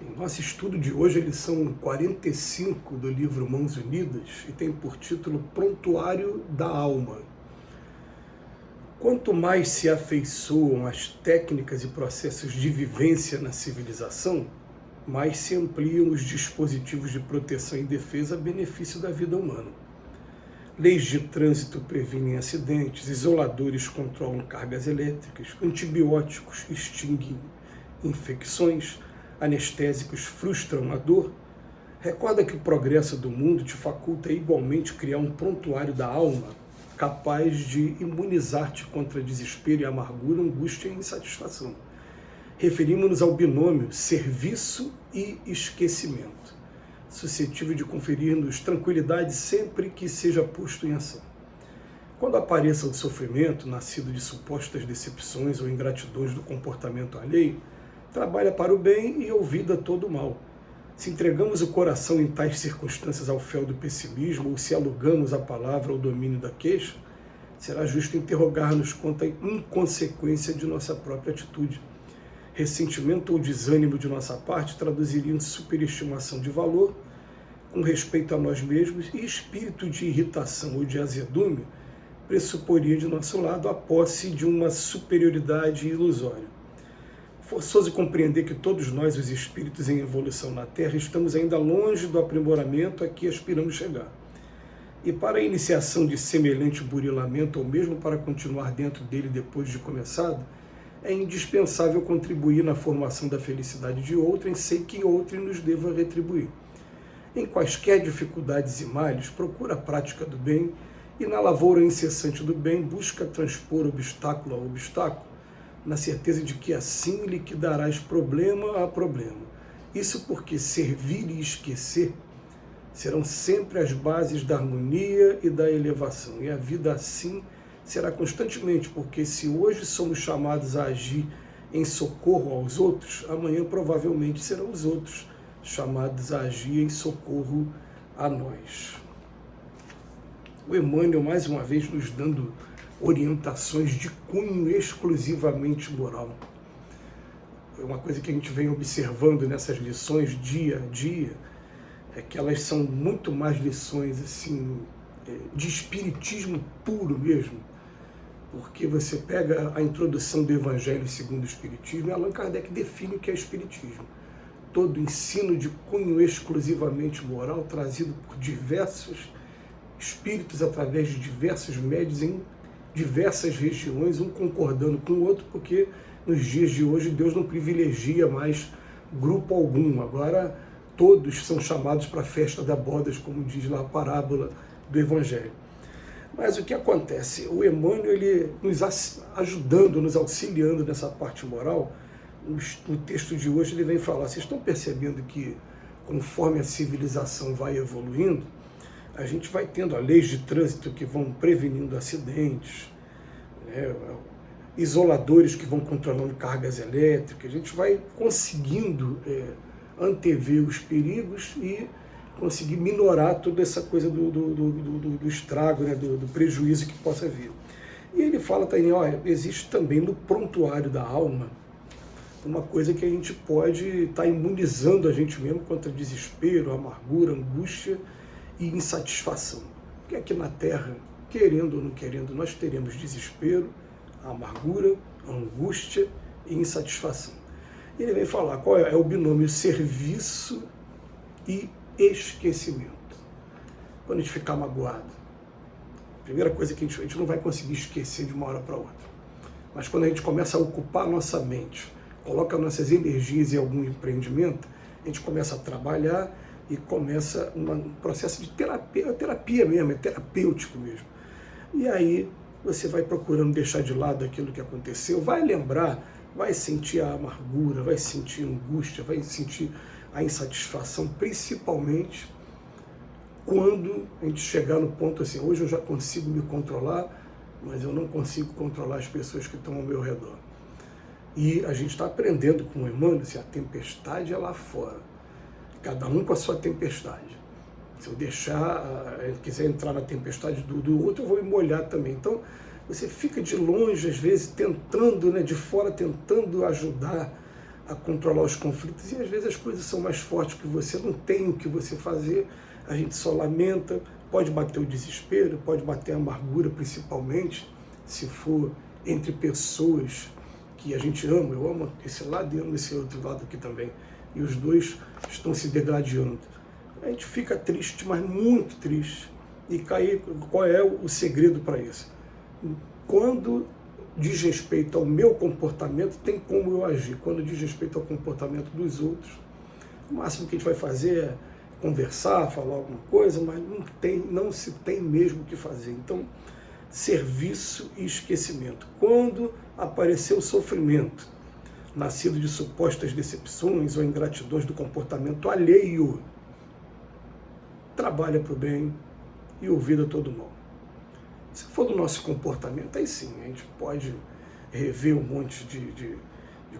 Em nosso estudo de hoje, a lição 45 do livro Mãos Unidas, e tem por título Prontuário da Alma. Quanto mais se afeiçoam as técnicas e processos de vivência na civilização, mais se ampliam os dispositivos de proteção e defesa a benefício da vida humana. Leis de trânsito previnem acidentes, isoladores controlam cargas elétricas, antibióticos extinguem infecções, anestésicos frustram a dor. Recorda que o progresso do mundo te faculta igualmente criar um prontuário da alma capaz de imunizar-te contra desespero e amargura, angústia e insatisfação. Referimos-nos ao binômio serviço e esquecimento, suscetível de conferir-nos tranquilidade sempre que seja posto em ação. Quando apareça o sofrimento, nascido de supostas decepções ou ingratidões do comportamento alheio, trabalha para o bem e ouvida todo o mal. Se entregamos o coração em tais circunstâncias ao fel do pessimismo ou se alugamos a palavra ao domínio da queixa, será justo interrogar-nos quanto à inconsequência de nossa própria atitude. Ressentimento ou desânimo de nossa parte traduziriam superestimação de valor com respeito a nós mesmos, e espírito de irritação ou de azedume pressuporia de nosso lado a posse de uma superioridade ilusória. Forçoso compreender que todos nós, os espíritos em evolução na Terra, estamos ainda longe do aprimoramento a que aspiramos chegar. E para a iniciação de semelhante burilamento, ou mesmo para continuar dentro dele depois de começado, é indispensável contribuir na formação da felicidade de outrem, sem que outrem nos deva retribuir. Em quaisquer dificuldades e males, procura a prática do bem e na lavoura incessante do bem busca transpor obstáculo a obstáculo, na certeza de que assim liquidarás problema a problema. Isso porque servir e esquecer serão sempre as bases da harmonia e da elevação. E a vida assim será constantemente, porque se hoje somos chamados a agir em socorro aos outros, amanhã provavelmente serão os outros chamados a agir em socorro a nós. O Emmanuel, mais uma vez, nos dando orientações de cunho exclusivamente moral. É uma coisa que a gente vem observando nessas lições dia a dia, é que elas são muito mais lições assim, de espiritismo puro mesmo, porque você pega a introdução do Evangelho segundo o Espiritismo, e Allan Kardec define o que é Espiritismo. Todo ensino de cunho exclusivamente moral, trazido por diversos espíritos através de diversos médios em diversas regiões, um concordando com o outro, porque nos dias de hoje Deus não privilegia mais grupo algum. Agora todos são chamados para a festa da bodas, como diz lá a parábola do Evangelho. Mas o que acontece? O Emmanuel, ele nos ajudando, nos auxiliando nessa parte moral. No texto de hoje ele vem falar, vocês estão percebendo que conforme a civilização vai evoluindo, a gente vai tendo leis de trânsito que vão prevenindo acidentes, né, isoladores que vão controlando cargas elétricas, a gente vai conseguindo antever os perigos e conseguir minorar toda essa coisa do estrago, né, do prejuízo que possa vir. E ele fala também, existe também no prontuário da alma uma coisa que a gente pode estar imunizando a gente mesmo contra desespero, amargura, angústia e insatisfação. Porque aqui na Terra, querendo ou não querendo, nós teremos desespero, amargura, angústia e insatisfação. Ele vem falar qual é o binômio serviço e esquecimento. Quando a gente ficar magoado, a primeira coisa que a gente não vai conseguir esquecer de uma hora para outra. Mas quando a gente começa a ocupar a nossa mente, coloca nossas energias em algum empreendimento, a gente começa a trabalhar e começa um processo de terapia mesmo, é terapêutico mesmo. E aí você vai procurando deixar de lado aquilo que aconteceu, vai lembrar, vai sentir a amargura, vai sentir a angústia, vai sentir a insatisfação, principalmente quando a gente chegar no ponto assim, hoje eu já consigo me controlar, mas eu não consigo controlar as pessoas que estão ao meu redor. E a gente está aprendendo com o Emmanuel, se a tempestade é lá fora, cada um com a sua tempestade. Se eu quiser entrar na tempestade do outro, eu vou me molhar também. Então, você fica de longe, às vezes, tentando, de fora, tentando ajudar a controlar os conflitos, e às vezes as coisas são mais fortes que você, não tem o que você fazer, a gente só lamenta, pode bater o desespero, pode bater a amargura, principalmente se for entre pessoas que a gente ama. Eu amo esse lado e amo esse outro lado aqui também, e os dois estão se degradando. A gente fica triste, mas muito triste. E qual é o segredo para isso? Quando diz respeito ao meu comportamento, tem como eu agir. Quando diz respeito ao comportamento dos outros, o máximo que a gente vai fazer é conversar, falar alguma coisa, mas não se tem mesmo o que fazer. Então, serviço e esquecimento. Quando apareceu o sofrimento, nascido de supostas decepções ou ingratidões do comportamento alheio, trabalha para o bem e ouvida todo mal. Se for do nosso comportamento, aí sim, a gente pode rever um monte de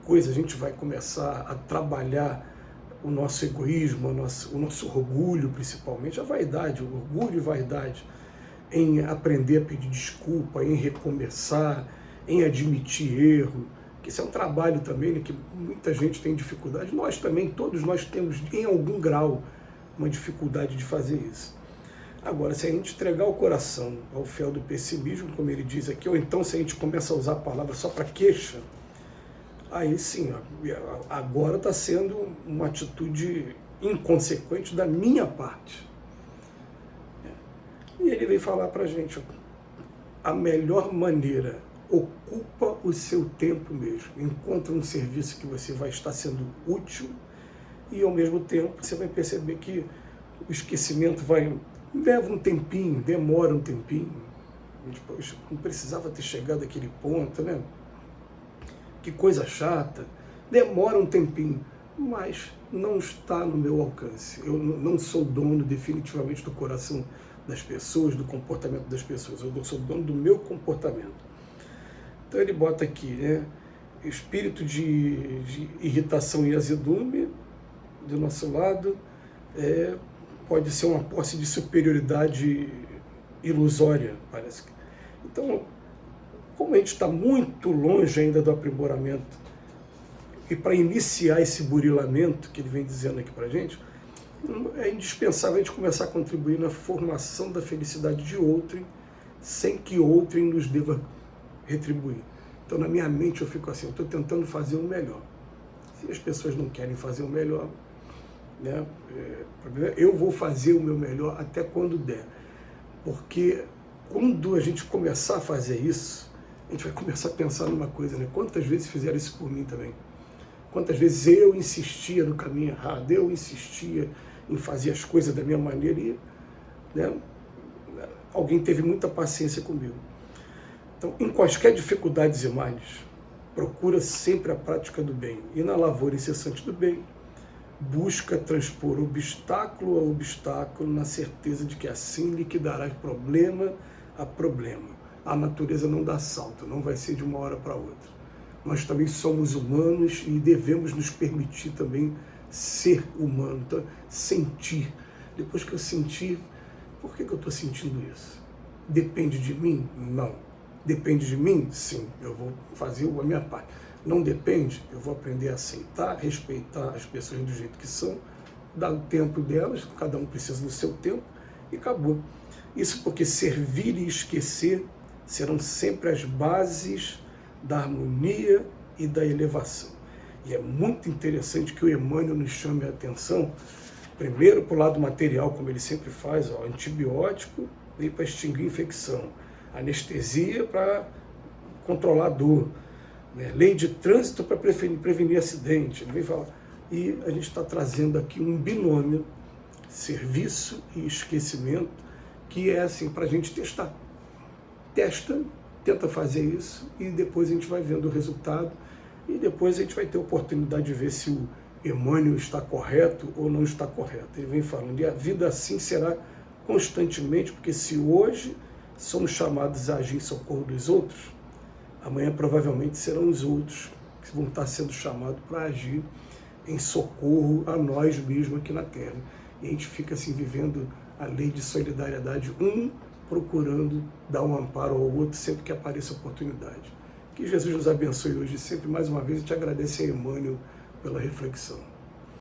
coisa, a gente vai começar a trabalhar o nosso egoísmo, o nosso orgulho, principalmente, a vaidade, o orgulho e vaidade, em aprender a pedir desculpa, em recomeçar, em admitir erro, que isso é um trabalho também, né, que muita gente tem dificuldade, nós também, todos nós temos, em algum grau, uma dificuldade de fazer isso. Agora, se a gente entregar o coração ao fel do pessimismo, como ele diz aqui, ou então se a gente começa a usar a palavra só para queixa, aí sim, agora está sendo uma atitude inconsequente da minha parte. E ele vem falar para a gente, a melhor maneira, ocupa o seu tempo mesmo, encontra um serviço que você vai estar sendo útil e ao mesmo tempo você vai perceber que o esquecimento leva um tempinho, demora um tempinho. Poxa, não precisava ter chegado àquele ponto, né? Que coisa chata. Demora um tempinho, mas não está no meu alcance. Eu não sou dono definitivamente do coração das pessoas, do comportamento das pessoas. Eu sou dono do meu comportamento. Então ele bota aqui, né? Espírito de irritação e azedume do nosso lado, pode ser uma posse de superioridade ilusória, parece que. Então, como a gente está muito longe ainda do aprimoramento, e para iniciar esse burilamento que ele vem dizendo aqui para a gente, é indispensável a gente começar a contribuir na formação da felicidade de outrem, sem que outrem nos deva retribuir. Então, na minha mente, eu fico assim, eu estou tentando fazer o melhor. Se as pessoas não querem fazer o melhor, né, eu vou fazer o meu melhor até quando der. Porque quando a gente começar a fazer isso, a gente vai começar a pensar numa coisa, né? Quantas vezes fizeram isso por mim também? Quantas vezes eu insistia no caminho errado, eu insistia em fazer as coisas da minha maneira e, né, alguém teve muita paciência comigo. Então, em quaisquer dificuldades e males, procura sempre a prática do bem. E na lavoura incessante do bem, busca transpor obstáculo a obstáculo na certeza de que assim liquidarás problema a problema. A natureza não dá salto, não vai ser de uma hora para outra. Nós também somos humanos e devemos nos permitir também ser humano, então, sentir. Depois que eu sentir, por que eu estou sentindo isso? Depende de mim? Não. Depende de mim? Sim, eu vou fazer a minha parte. Não depende, eu vou aprender a aceitar, respeitar as pessoas do jeito que são, dar o tempo delas, cada um precisa do seu tempo, e acabou. Isso porque servir e esquecer serão sempre as bases da harmonia e da elevação. E é muito interessante que o Emmanuel nos chame a atenção, primeiro para o lado material, como ele sempre faz, antibiótico veio para extinguir infecção, anestesia para controlar a dor, né? Lei de trânsito para prevenir acidente. Ele vem falar. E a gente está trazendo aqui um binômio, serviço e esquecimento, que é assim, para a gente testar. Testa, tenta fazer isso e depois a gente vai vendo o resultado e depois a gente vai ter a oportunidade de ver se o Emmanuel está correto ou não está correto. Ele vem falando, e a vida assim será constantemente, porque se hoje somos chamados a agir em socorro dos outros, amanhã provavelmente serão os outros que vão estar sendo chamados para agir em socorro a nós mesmos aqui na Terra. E a gente fica assim vivendo a lei de solidariedade, um procurando dar um amparo ao outro sempre que apareça a oportunidade. Que Jesus nos abençoe hoje sempre. Mais uma vez, eu te agradeço a Emmanuel pela reflexão.